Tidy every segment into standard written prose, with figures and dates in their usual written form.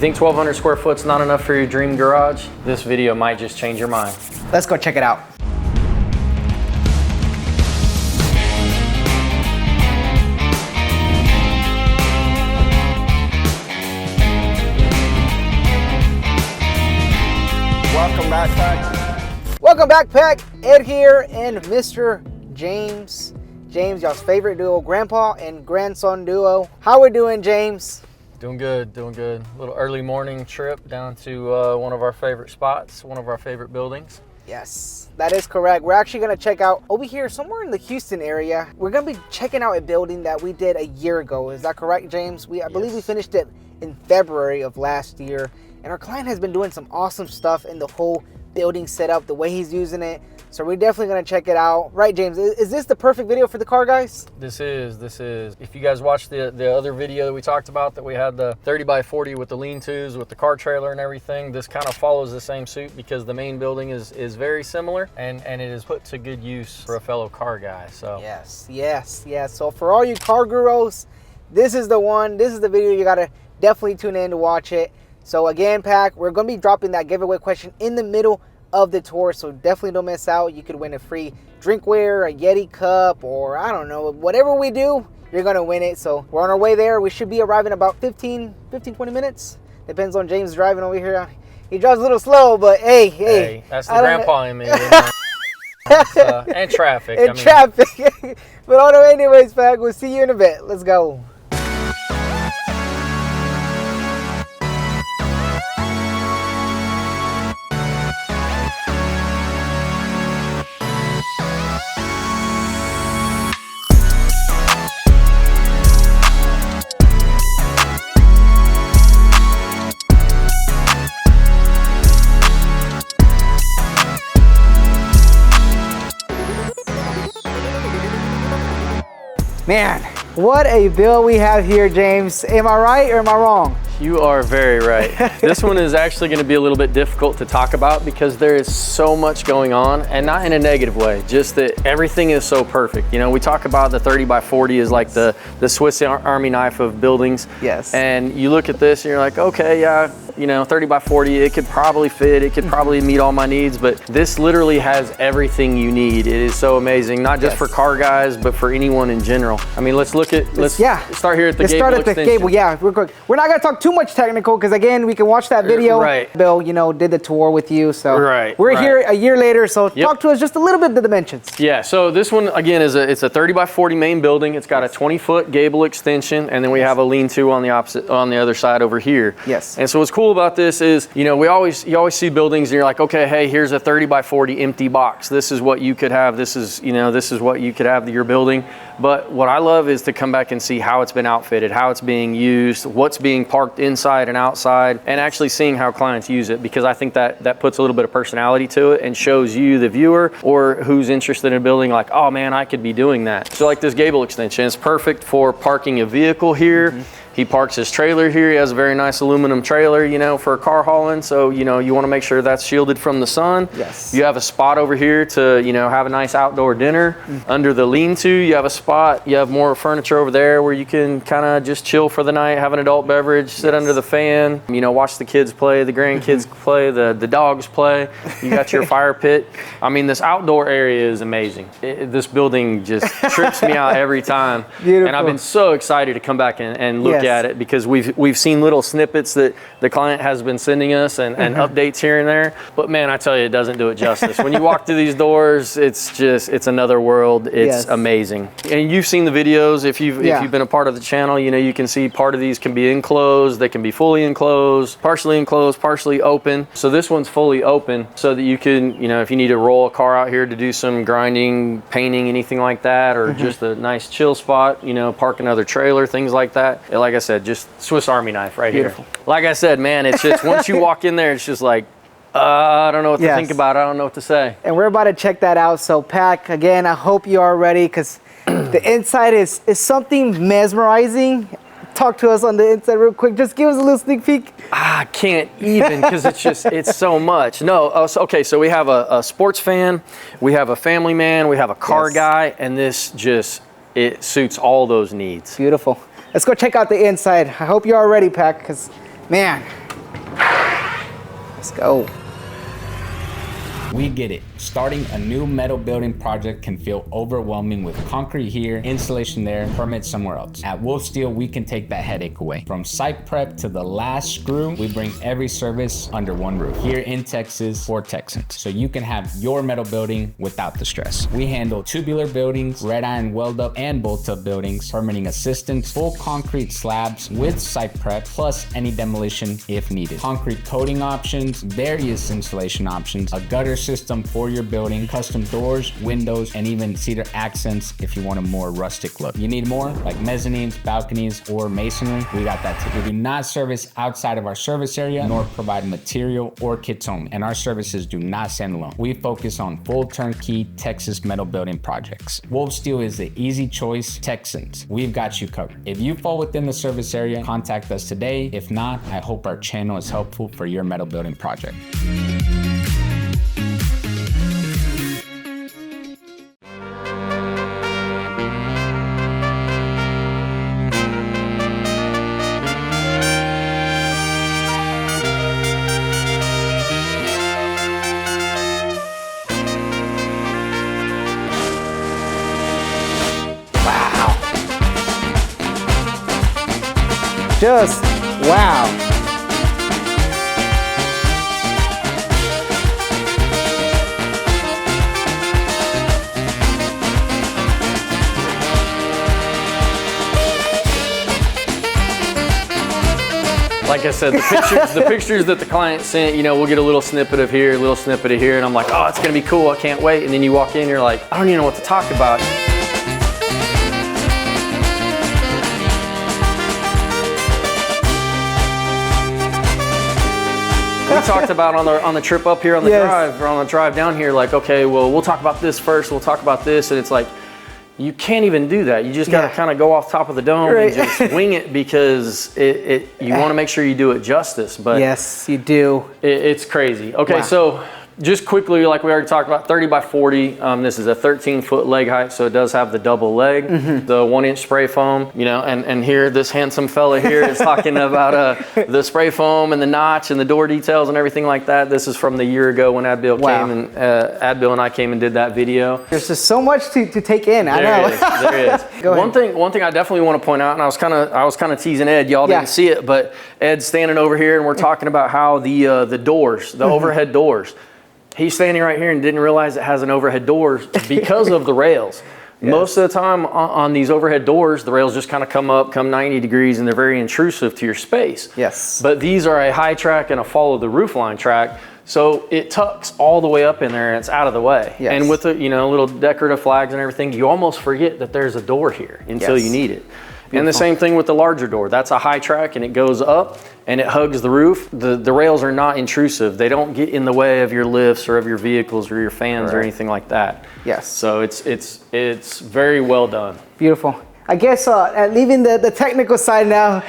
think 1,200 square foot's not enough for your dream garage? This video might just change your mind. Let's go check it out. Welcome back, Pack. Welcome back, Pack. Ed here and Mr. James. James, y'all's favorite duo, grandpa and grandson duo. How we doing, James? Doing good, doing good. A little early morning trip down to one of our favorite spots, one of our favorite buildings. Yes, that is correct. We're actually gonna check out over here somewhere in the Houston area. We're gonna be checking out a building that we did a year ago. Is that correct, James? I believe we finished it in February of last year. And our client has been doing some awesome stuff in the whole building setup, the way he's using it. So we're definitely gonna check it out. Right, James, is this the perfect video for the car guys? This is. If you guys watched the other video that we talked about, that we had the 30 by 40 with the lean-tos, with the car trailer and everything, this kind of follows the same suit because the main building is very similar and it is put to good use for a fellow car guy, so. Yes. So for all you car gurus, this is the one, this is the video you gotta definitely tune in to watch it. So again, Pack, we're going to be dropping that giveaway question in the middle of the tour, so definitely don't miss out. You could win a free drinkware, a Yeti cup, or I don't know, whatever we do, you're going to win it. So we're on our way there. We should be arriving about 15, 20 minutes. Depends on James driving over here. He drives a little slow, but hey. That's the grandpa in me. You know? And traffic. Traffic. But anyways, Pack, we'll see you in a bit. Let's go. Man, what a build we have here, James. Am I right or am I wrong? You are very right. This one is actually going to be a little bit difficult to talk about because there is so much going on, and not in a negative way, just that everything is so perfect. You know, we talk about the 30 by 40 is like the Swiss Army knife of buildings. Yes. And you look at this and you're like, okay, yeah, you know, 30 by 40, it could probably fit, it could probably meet all my needs, but this literally has everything you need. It is so amazing, not just for car guys, but for anyone in general. I mean, let's start here at the gable extension. Yeah, we're not gonna talk too much technical because again, we can watch that video. Right. Bill, you know, did the tour with you, so we're right. here a year later. So talk to us just a little bit of the dimensions. Yeah. So this one again it's a 30 by 40 main building. It's got a 20-foot gable extension, and then we have a lean-to on the other side over here. Yes. And so what's cool about this is, you know, you always see buildings and you're like, okay, hey, here's a 30 by 40 empty box. This is what you could have. This is what you could have your building. But what I love is to come back and see how it's been outfitted, how it's being used, what's being parked inside and outside, and actually seeing how clients use it, because I think that puts a little bit of personality to it and shows you, the viewer, or who's interested in a building, like, oh man, I could be doing that. So like this gable extension is perfect for parking a vehicle here. Mm-hmm. He parks his trailer here. He has a very nice aluminum trailer, you know, for car hauling. So, you know, you want to make sure that's shielded from the sun. Yes. You have a spot over here to, you know, have a nice outdoor dinner. Under the lean-to, you have a spot. You have more furniture over there where you can kind of just chill for the night, have an adult beverage, sit under the fan, you know, watch the kids play, the grandkids play, the dogs play. You got your fire pit. I mean, this outdoor area is amazing. This building just trips me out every time. Beautiful. And I've been so excited to come back and look at it, because we've seen little snippets that the client has been sending us and updates here and there, but man, I tell you, it doesn't do it justice. When you walk through these doors, it's another world. It's amazing. And you've seen the videos. If you've been a part of the channel, you know, you can see part of these can be enclosed, they can be fully enclosed, partially open. So this one's fully open so that you can, you know, if you need to roll a car out here to do some grinding, painting, anything like that, or just a nice chill spot, you know, park another trailer, things like that. Like I said, just Swiss Army knife right here. Like I said, man, it's just once you walk in there, it's just like, I don't know what to think about. I don't know what to say. And we're about to check that out. So Pack, again, I hope you are ready, because the inside is something mesmerizing. Talk to us on the inside real quick. Just give us a little sneak peek. I can't even, because it's so much. No, okay, so we have a sports fan, we have a family man, we have a car guy, and this it suits all those needs. Beautiful. Let's go check out the inside. I hope you're all ready, Pack, because, man, Let's go. We get it. Starting a new metal building project can feel overwhelming with concrete here, installation there, permit somewhere else. At WolfSteel, we can take that headache away. From site prep to the last screw, we bring every service under one roof here in Texas for Texans. So you can have your metal building without the stress. We handle tubular buildings, red iron weld up and bolt up buildings, permitting assistance, full concrete slabs with site prep, plus any demolition if needed. Concrete coating options, various installation options, a gutter system for your building, custom doors, windows, and even cedar accents if you want a more rustic look. You need more, like mezzanines, balconies, or masonry, we got that too. We do not service outside of our service area, nor provide material or kits only, and our services do not stand alone. We focus on full turnkey Texas metal building projects. WolfSteel is the easy choice. Texans, we've got you covered. If you fall within the service area, contact us today. If not, I hope our channel is helpful for your metal building project. Just wow. Like I said, the pictures that the client sent, you know, we'll get a little snippet of here, a little snippet of here, and I'm like, oh, it's gonna be cool, I can't wait. And then you walk in, you're like, I don't even know what to talk about. We talked about on the trip up here on the drive, or on the drive down here, like, okay, well, we'll talk about this first, we'll talk about this, and it's like, you can't even do that. You just got to kind of go off top of the dome and just wing it, because you want to make sure you do it justice. But yes, you do. It's crazy. Okay, so just quickly, like we already talked about, 30 by 40. This is a 13-foot leg height, so it does have the double leg, the 1-inch spray foam, you know, and here, this handsome fella here is talking about the spray foam and the notch and the door details and everything like that. This is from the year ago when Adbil came, and Adbil and I came and did that video. There's just so much to take in. I know. There is. Go ahead. One thing I definitely want to point out, and I was kind of teasing Ed. Y'all didn't see it, but Ed's standing over here, and we're talking about how the doors, the overhead doors. He's standing right here and didn't realize it has an overhead door because of the rails. Most of the time on these overhead doors, the rails just kind of come 90 degrees, and they're very intrusive to your space. Yes. But these are a high track and a follow the roof line track, so it tucks all the way up in there and it's out of the way. Yes. And with the little decorative flags and everything, you almost forget that there's a door here until you need it. And the same thing with the larger door. That's a high track, and it goes up and it hugs the roof. The rails are not intrusive. They don't get in the way of your lifts or of your vehicles or your fans or anything like that. Yes. So it's very well done. Beautiful. I guess leaving the technical side now,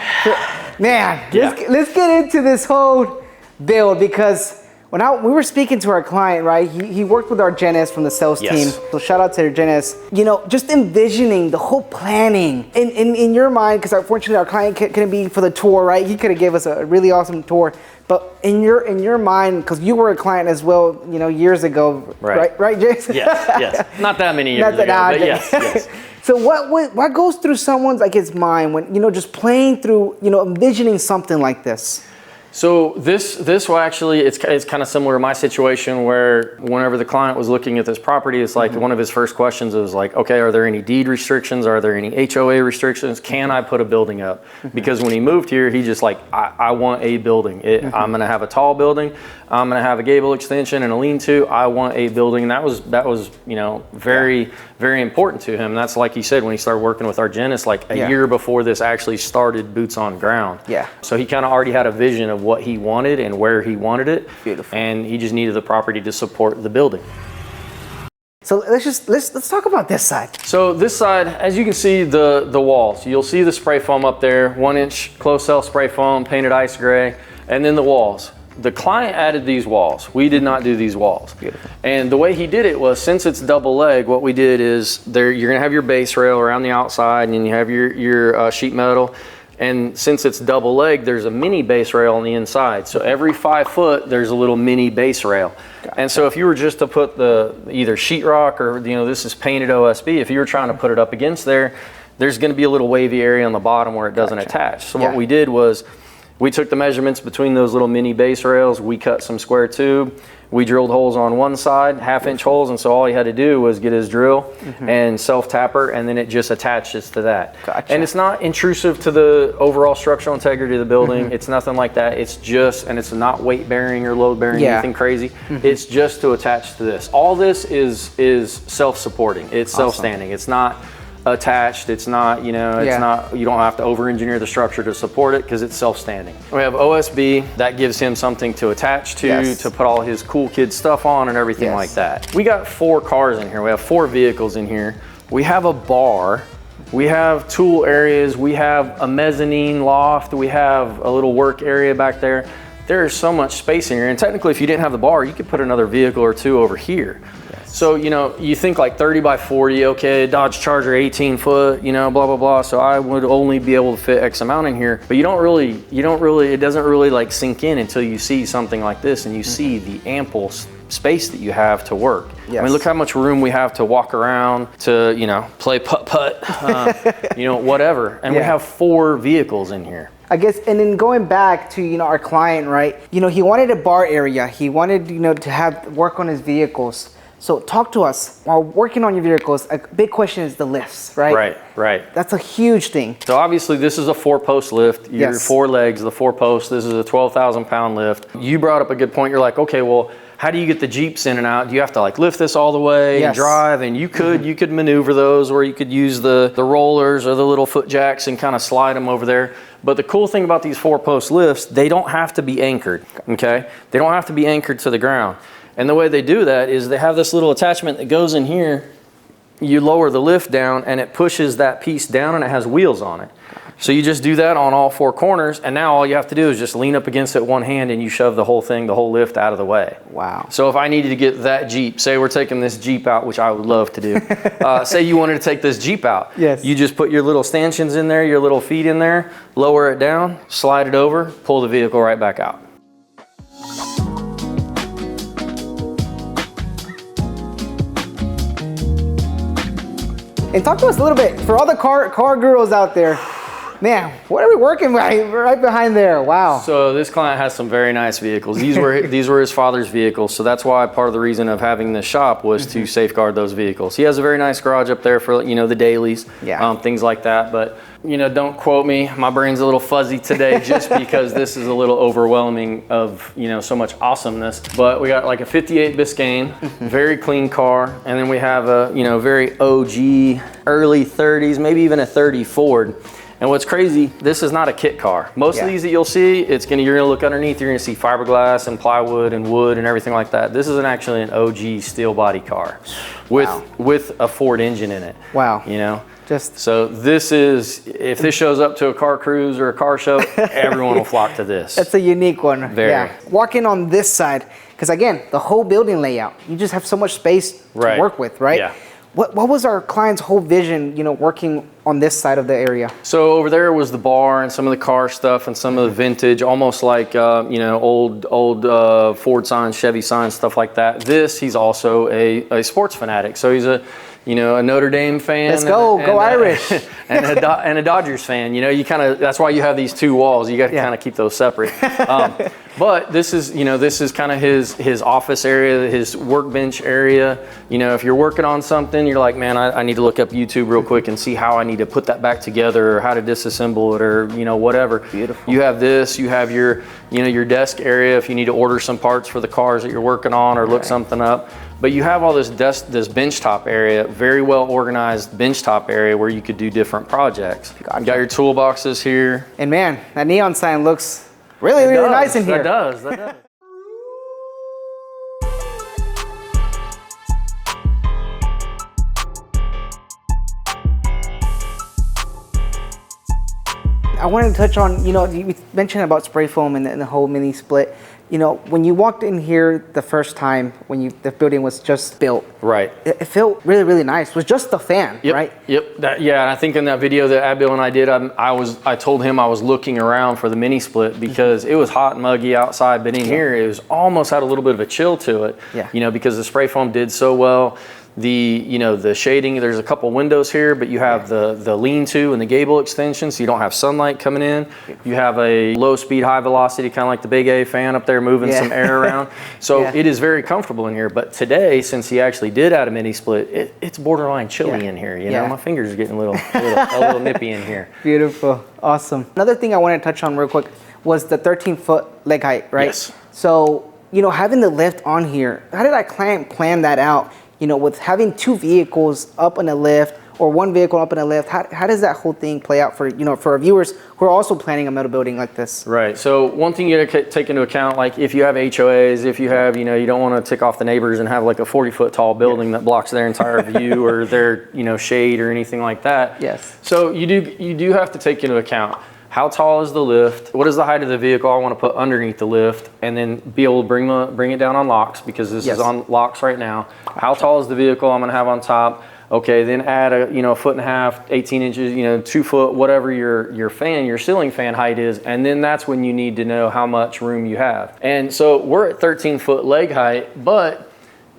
man, let's get into this whole build, because we were speaking to our client, right? He worked with our Genis from the sales team. So shout out to Genis. You know, just envisioning the whole planning in your mind, because unfortunately our client couldn't be for the tour, right? He could have gave us a really awesome tour. But in your mind, because you were a client as well, you know, years ago, right, Jason? Yes. Not that many years ago, but yes. So what goes through someone's his mind when, just playing through, envisioning something like this? So this will actually, it's kind of similar to my situation, where whenever the client was looking at this property, it's like one of his first questions was like, okay, are there any deed restrictions? Are there any HOA restrictions? Can I put a building up? Because when he moved here, he just like, I want a building. I'm gonna have a tall building. I'm gonna have a gable extension and a lean-to. I want a building. And that was very, very important to him. That's like he said, when he started working with our Genis, like a year before this actually started boots on ground. Yeah. So he kind of already had a vision of what he wanted and where he wanted it. Beautiful. And he just needed the property to support the building. So let's talk about this side. So this side, as you can see, the walls, you'll see the spray foam up there, 1-inch closed cell spray foam, painted ice gray, and then the walls. The client added these walls. We did not do these walls. Beautiful. And the way he did it was, since it's double leg, what we did is you're gonna have your base rail around the outside, and then you have your sheet metal. And since it's double leg, there's a mini base rail on the inside. So every 5 foot, there's a little mini base rail. Gotcha. And so if you were just to put the either sheetrock or, you know, this is painted OSB, if you were trying to put it up against there, there's going to be a little wavy area on the bottom where it doesn't attach. So what we did was we took the measurements between those little mini base rails, we cut some square tube, we drilled holes on one side, 1/2-inch holes, and so all he had to do was get his drill and self-tapper, and then it just attaches to that. Gotcha. And it's not intrusive to the overall structural integrity of the building. It's nothing like that. It's just, and it's not weight bearing or load bearing, anything crazy. It's just to attach to this. All this is self-supporting. It's self-standing. It's not attached, it's not, you know, it's not, you don't have to over-engineer the structure to support it because it's self-standing. We have OSB, that gives him something to attach to put all his cool kid stuff on and everything like that. We got 4 cars in here, we have 4 vehicles in here. We have a bar, we have tool areas, we have a mezzanine loft, we have a little work area back there. There's so much space in here, and technically if you didn't have the bar, you could put another vehicle or 2 over here. So, you know, you think like 30 by 40, okay, Dodge Charger 18 foot, you know, blah, blah, blah. So I would only be able to fit X amount in here, but you don't really, it doesn't really like sink in until you see something like this and you see the ample space that you have to work. I mean, look how much room we have to walk around, to, you know, play putt-putt, you know, whatever. And we have 4 vehicles in here. I guess, and then going back to, you know, our client, right? You know, he wanted a bar area. He wanted, you know, to have work on his vehicles. So talk to us, while working on your vehicles, a big question is the lifts, right? Right. That's a huge thing. So obviously this is a 4-post lift. Your 4 legs, the 4 posts, this is a 12,000 pound lift. You brought up a good point. You're like, okay, well, how do you get the Jeeps in and out? Do you have to like lift this all the way and drive? And you could maneuver those, or you could use the rollers or the little foot jacks and kind of slide them over there. But the cool thing about these 4-post lifts, they don't have to be anchored, okay? They don't have to be anchored to the ground. And the way they do that is they have this little attachment that goes in here. You lower the lift down and it pushes that piece down and it has wheels on it. So you just do that on all 4 corners, and now all you have to do is just lean up against it one hand and you shove the whole thing, the whole lift out of the way. Wow. So if I needed to get that Jeep, say we're taking this Jeep out, which I would love to do. Say you wanted to take this Jeep out. You just put your little stanchions in there, your little feet in there, lower it down, slide it over, pull the vehicle right back out. And talk to us a little bit, for all the car gurus out there, man, what are we working right behind there? Wow. So this client has some very nice vehicles. These were his father's vehicles. So that's why part of the reason of having this shop was to safeguard those vehicles. He has a very nice garage up there for, you know, the dailies, things like that. But, you know, don't quote me. My brain's a little fuzzy today just because this is a little overwhelming of, you know, so much awesomeness. But we got like a 58 Biscayne, very clean car. And then we have a, you know, very OG, early 30s, maybe even a 30 Ford. And what's crazy, this is not a kit car. Most of these that you'll see, you're gonna look underneath, you're gonna see fiberglass and plywood and wood and everything like that. This is actually an OG steel body car with a Ford engine in it. Wow. You know? So this is, if this shows up to a car cruise or a car show, everyone will flock to this. That's a unique one. Very. Walking on this side, because again, the whole building layout, you just have so much space to work with, right? Yeah. What was our client's whole vision, you know, working on this side of the area? So over there was the bar and some of the car stuff and some of the vintage, almost like, you know, old Ford signs, Chevy signs, stuff like that. He's also a sports fanatic. So he's a Notre Dame fan. Let's go Irish. and a Dodgers fan. You know, you kind of, that's why you have these 2 walls. You got to kind of keep those separate. But this is kind of his office area, his workbench area. You know, if you're working on something, you're like, man, I need to look up YouTube real quick and see how I need to put that back together, or how to disassemble it, or, you know, whatever. Beautiful. You have this, you have your, you know, your desk area if you need to order some parts for the cars that you're working on or look something up. But you have all this bench top area, very well organized bench top area where you could do different projects. You got your toolboxes here. And man, that neon sign looks really nice in here. That does. I wanted to touch on, you mentioned about spray foam and the whole mini split. When you walked in here the first time, the building was just built. Right. It felt really, really nice. It was just the fan, right? Yep. And I think in that video that Abil and I did, I told him I was looking around for the mini split because it was hot and muggy outside, but in here it was almost had a little bit of a chill to it. Yeah. Because the spray foam did so well. The shading, there's a couple windows here, but you have the lean-to and the gable extension, so you don't have sunlight coming in. You have a low speed, high velocity, kind of like the Big A fan up there moving some air around. So it is very comfortable in here. But today, since he actually did add a mini split, it's borderline chilly in here. You know, my fingers are getting a little nippy in here. Beautiful, awesome. Another thing I want to touch on real quick was the 13-foot leg height, right? Yes. So, having the lift on here, how did I plan that out? With having two vehicles up in a lift or one vehicle up in a lift, how does that whole thing play out for our viewers who are also planning a metal building like this? Right. So one thing you gotta take into account, like if you have HOAs, if you have, you don't want to tick off the neighbors and have like a 40-foot tall building that blocks their entire view or their, shade or anything like that. Yes. So you do have to take into account how tall is the lift, what is the height of the vehicle I want to put underneath the lift, and then be able to bring it down on locks because this is on locks right now. How tall is the vehicle I'm going to have on top? Okay, then add a foot and a half, 18 inches, 2 foot, whatever your ceiling fan height is, and then that's when you need to know how much room you have. And so we're at 13-foot leg height, but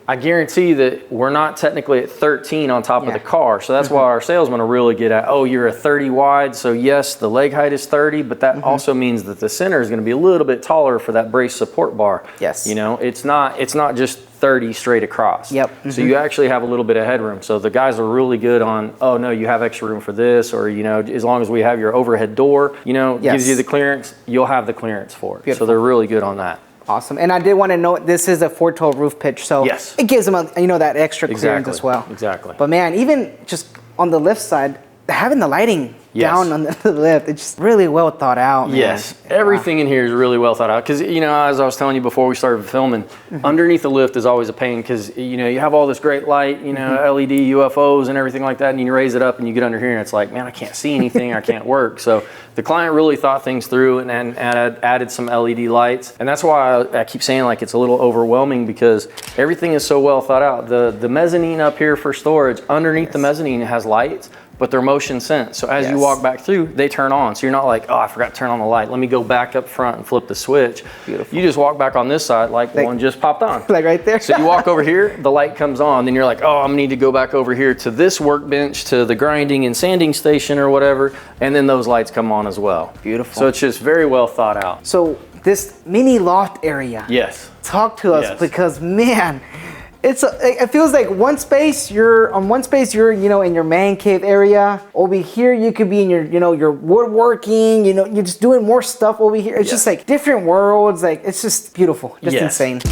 I guarantee that we're not technically at 13 on top of the car. So that's why our salesmen will really get at, oh, you're a 30 wide. So yes, the leg height is 30, but that also means that the center is going to be a little bit taller for that brace support bar. Yes. It's not just 30 straight across. Yep. So you actually have a little bit of headroom. So the guys are really good on, oh no, you have extra room for this, or, as long as we have your overhead door, gives you the clearance, you'll have the clearance for it. Beautiful. So they're really good on that. Awesome. And I did want to note this is a 412 roof pitch, so it gives them that extra clearance as well. Exactly. But man, even just on the lift side, having the lighting down on the lift, it's just really well thought out, man. Yes, everything in here is really well thought out because, as I was telling you before we started filming, underneath the lift is always a pain because, you have all this great light, LED, UFOs and everything like that, and you raise it up and you get under here and it's like, man, I can't see anything, I can't work. So the client really thought things through and added some LED lights. And that's why I keep saying like it's a little overwhelming because everything is so well thought out. The mezzanine up here for storage, underneath the mezzanine has lights, but they're motion sensed. So as you walk back through, they turn on. So you're not like, oh, I forgot to turn on the light. Let me go back up front and flip the switch. Beautiful. You just walk back on this side like one just popped on. Like right there. So you walk over here, the light comes on. Then you're like, oh, I'm gonna need to go back over here to this workbench, to the grinding and sanding station or whatever. And then those lights come on as well. Beautiful. So it's just very well thought out. So this mini loft area. Yes. Talk to us because, man, it feels like one space you're in your man cave area. Over here you could be in your woodworking, you're just doing more stuff over here. It's just like different worlds. Like it's just beautiful, just insane.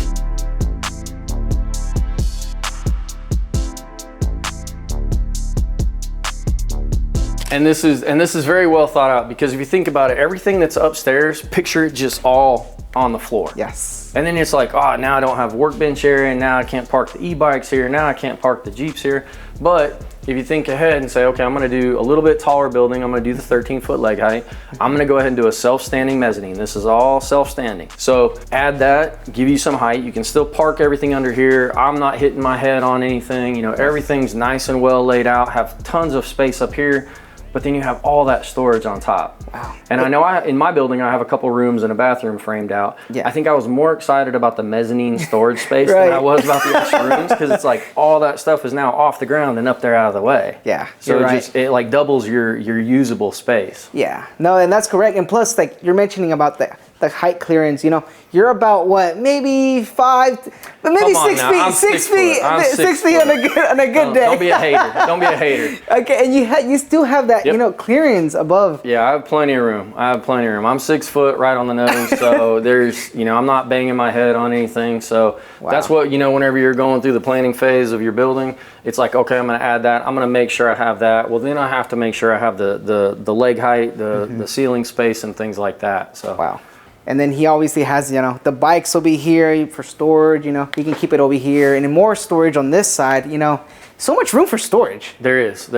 And this is very well thought out because if you think about it, everything that's upstairs, picture it just all on the floor. Yes. And then it's like, oh, now I don't have a workbench area, and now I can't park the e-bikes here, now I can't park the Jeeps here. But if you think ahead and say, okay, I'm gonna do a little bit taller building, I'm gonna do the 13-foot leg height, I'm gonna go ahead and do a self-standing mezzanine. This is all self-standing. So add that, give you some height. You can still park everything under here. I'm not hitting my head on anything. Everything's nice and well laid out, have tons of space up here. But then you have all that storage on top. Wow. And I know in my building, I have a couple rooms and a bathroom framed out. Yeah. I think I was more excited about the mezzanine storage space than I was about the extra rooms because it's like all that stuff is now off the ground and up there out of the way. Yeah, so it like doubles your usable space. Yeah, no, and that's correct. And plus, like you're mentioning about the height clearance, you're about what, maybe 5, but maybe 6 feet. 6 feet. 6 feet on a good day. Don't be a hater. Don't be a hater. Okay, and you still have that clearance above. Yeah, I have plenty of room. I'm 6 foot right on the nose, so there's I'm not banging my head on anything. So that's what whenever you're going through the planning phase of your building, it's like, okay, I'm going to add that. I'm going to make sure I have that. Well, then I have to make sure I have the leg height, the ceiling space, and things like that. So wow. And then he obviously has, the bikes will be here for storage, you can keep it over here. And then more storage on this side, so much room for storage. There is.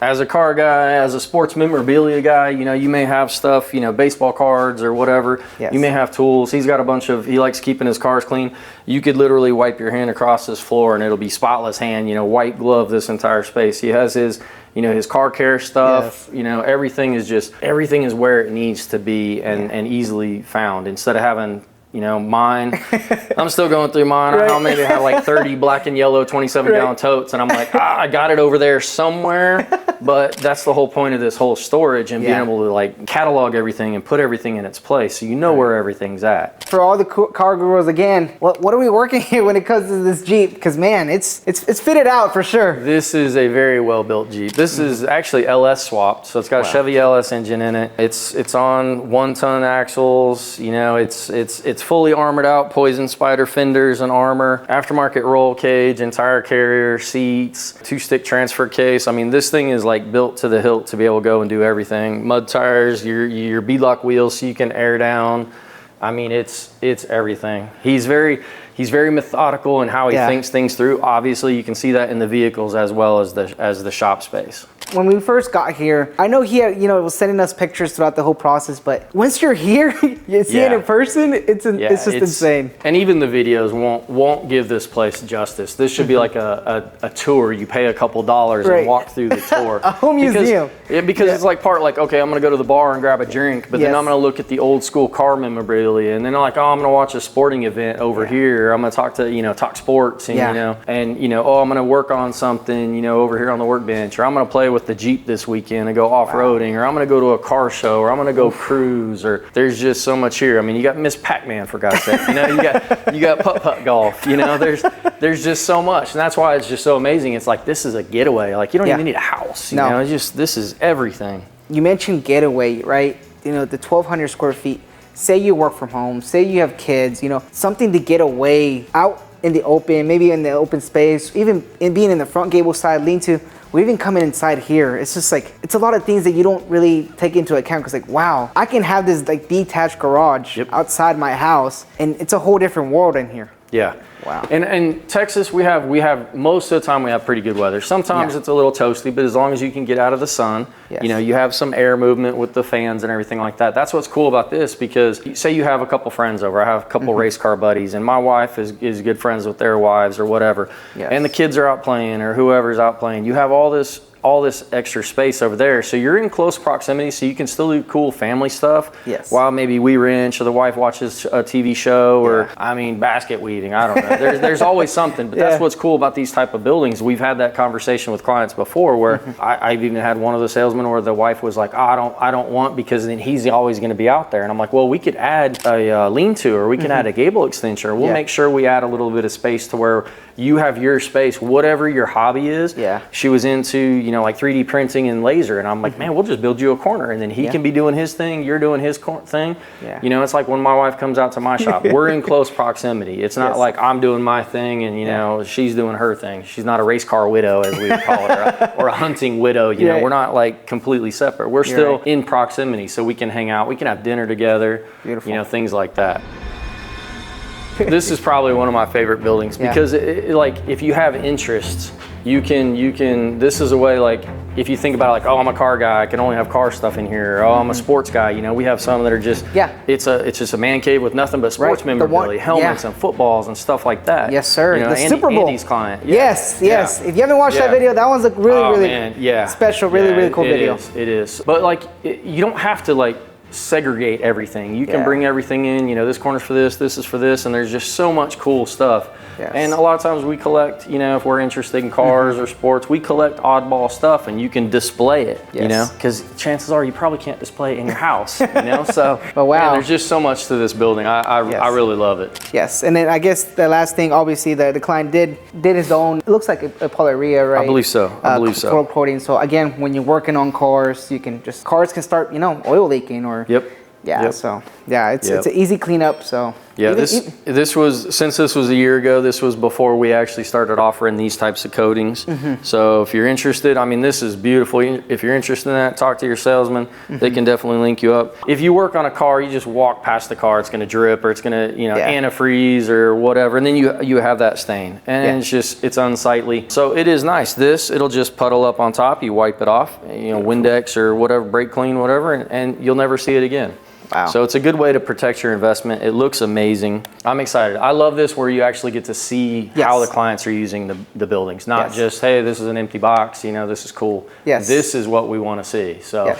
As a car guy, as a sports memorabilia guy, you may have stuff, baseball cards or whatever. Yes. You may have tools. He's got a bunch of, he likes keeping his cars clean. You could literally wipe your hand across this floor and it'll be spotless hand, white glove this entire space. He has his, his car care stuff, yes. Everything is where it needs to be and easily found, instead of having, mine. I'm still going through mine. Right. I'll maybe have like 30 black and yellow 27-gallon totes, and I'm like, I got it over there somewhere. But that's the whole point of this whole storage and being able to like catalog everything and put everything in its place, so where everything's at. For all the car gurus, again, what are we working here when it comes to this Jeep? Because man, it's fitted out for sure. This is a very well built Jeep. This is actually LS swapped, so it's got a Chevy LS engine in it. It's on 1-ton axles. It's fully armored out, poison spider fenders and armor, aftermarket roll cage, entire carrier, seats, 2-stick transfer case. I mean, this thing is like built to the hilt to be able to go and do everything. Mud tires, your beadlock wheels so you can air down. I mean, it's everything. He's very methodical in how he thinks things through. Obviously, you can see that in the vehicles as well as the shop space. When we first got here, I know he had, was sending us pictures throughout the whole process, but once you're here, you see it in person, it's just insane. And even the videos won't give this place justice. This should be like a tour. You pay a couple dollars and walk through the tour. A whole museum. Because it's like okay, I'm gonna go to the bar and grab a drink, but then I'm gonna look at the old school car memorabilia, and then I'm like, I'm gonna watch a sporting event over here. I'm gonna talk to talk sports, and I'm gonna work on something over here on the workbench, or I'm gonna play with the Jeep this weekend and go off-roading, or I'm gonna go to a car show, or I'm gonna go cruise, or there's just so much here. I mean, you got Miss Pac-Man, for God's sake. You got putt-putt golf. There's just so much, and that's why it's just so amazing. It's like, this is a getaway. Like, you don't even need a house. It's just, this is everything. You mentioned getaway, right? The 1,200 square feet. Say you work from home, say you have kids, something to get away out in the open, maybe in the open space, even in being in the front gable side, lean-to, or even coming inside here. It's just like, it's a lot of things that you don't really take into account, because like, wow, I can have this like detached garage outside my house, and it's a whole different world in here. Yeah. Wow. And Texas, we have most of the time we have pretty good weather. Sometimes it's a little toasty, but as long as you can get out of the sun, you have some air movement with the fans and everything like that. That's what's cool about this, because say you have a couple friends over. I have a couple race car buddies, and my wife is good friends with their wives or whatever. Yes. And the kids are out playing, or whoever's out playing. You have all this extra space over there, so you're in close proximity, so you can still do cool family stuff while maybe we wrench, or the wife watches a TV show, or basket weaving. I don't know. There's always something, but that's what's cool about these type of buildings. We've had that conversation with clients before, where I've even had one of the salesmen where the wife was like, I don't want, because then he's always going to be out there, and I'm like, well, we could add a lean-to, or we can add a gable extension, or we'll make sure we add a little bit of space to where you have your space, whatever your hobby is. She was into like 3D printing and laser, and I'm like, man, we'll just build you a corner, and then he can be doing his thing, you're doing his thing. It's like when my wife comes out to my shop, we're in close proximity. It's not like I'm doing my thing and she's doing her thing. She's not a race car widow, as we would call it, or a hunting widow. We're not like completely separate. We're still in proximity, so we can hang out, we can have dinner together. Beautiful. Things like that. This is probably one of my favorite buildings, because like, if you have interests, you can, this is a way, like, if you think about it, like, oh, I'm a car guy, I can only have car stuff in here. Oh, I'm a sports guy. We have some that are just, it's just a man cave with nothing but sports memorabilia, helmets and footballs and stuff like that. Yes, sir. The Super Bowl. Andy's client. Yes. If you haven't watched that video, that one's a really special, really cool video. It is. But like, you don't have to like segregate everything. You can bring everything in, this corner's for this is for this, and there's just so much cool stuff. And a lot of times we collect, if we're interested in cars or sports, we collect oddball stuff, and you can display it, because chances are you probably can't display it in your house, so but wow, man, there's just so much to this building. I really love it. Yes. And then I guess the last thing, obviously, the client did his own, it looks like a polyurea, right? I believe so. Coil coating. So again, when you're working on cars, cars can start, oil leaking, or so Yeah, it's an easy cleanup. So yeah, this was, since this was a year ago, this was before we actually started offering these types of coatings. So if you're interested, I mean, this is beautiful. If you're interested in that, talk to your salesman. They can definitely link you up. If you work on a car, you just walk past the car, it's going to drip, or it's going to, you know, antifreeze or whatever, and then you have that stain, and it's unsightly. So it is nice. It'll just puddle up on top. You wipe it off, you know, Windex or whatever, brake clean, whatever, and you'll never see it again. Wow. So it's a good way to protect your investment. It looks amazing. I'm excited. I love this where you actually get to see how the clients are using the buildings, not just, hey, this is an empty box, you know, this is cool. This is what we want to see. So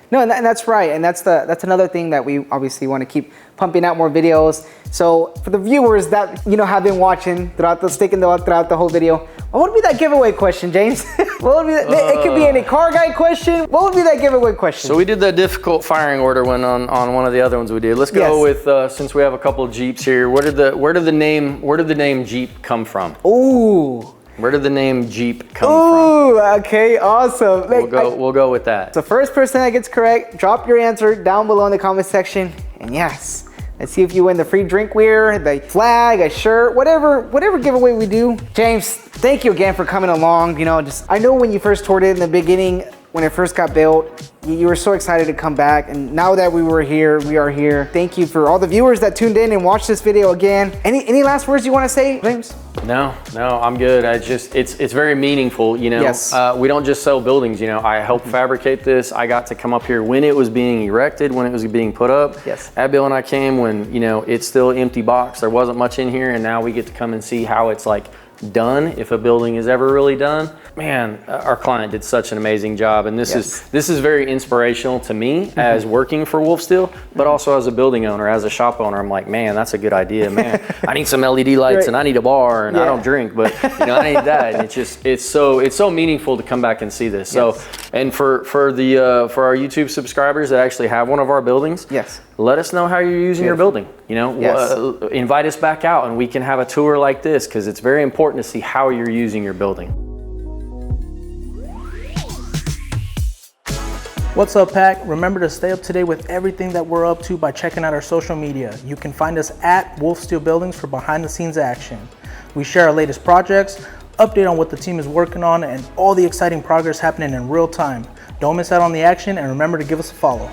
no, and that's right, and that's another thing that we obviously want to keep pumping out more videos. So for the viewers that, you know, have been watching throughout the whole video, what would be that giveaway question, James? What would be that? It could be any car guy question. What would be that giveaway question? So we did that difficult firing order one on one of the other ones we did. Let's go with since we have a couple of Jeeps here. Where did the name Jeep come from? Ooh. Where did the name Jeep come from? Ooh, okay, awesome. We'll go with that. The first person that gets correct, drop your answer down below in the comment section. And yes, let's see if you win the free drinkware, the flag, a shirt, whatever giveaway we do. James, thank you again for coming along. You know, I know when you first toured it in the beginning, when it first got built, you were so excited to come back, and now that we are here. Thank you for all the viewers that tuned in and watched this video again. Any last words you want to say, James? No, I'm good. It's very meaningful, you know. We don't just sell buildings, you know. I helped fabricate this. I got to come up here when it was being erected, when it was being put up. Abigail and I came when, you know, it's still an empty box. There wasn't much in here, and now we get to come and see how it's like done, if a building is ever really done. Man, our client did such an amazing job, and this is very inspirational to me as working for WolfSteel, but also as a building owner, as a shop owner. I'm like, man, that's a good idea, man. I need some LED lights and I need a bar, and I don't drink, but you know, I need that. And it's so meaningful to come back and see this. So, and for our YouTube subscribers that actually have one of our buildings, let us know how you're using your building. You know, invite us back out and we can have a tour like this, because it's very important to see how you're using your building. What's up, Pack? Remember to stay up to date with everything that we're up to by checking out our social media. You can find us at WolfSteel Buildings for behind the scenes action. We share our latest projects, update on what the team is working on, and all the exciting progress happening in real time. Don't miss out on the action, and remember to give us a follow.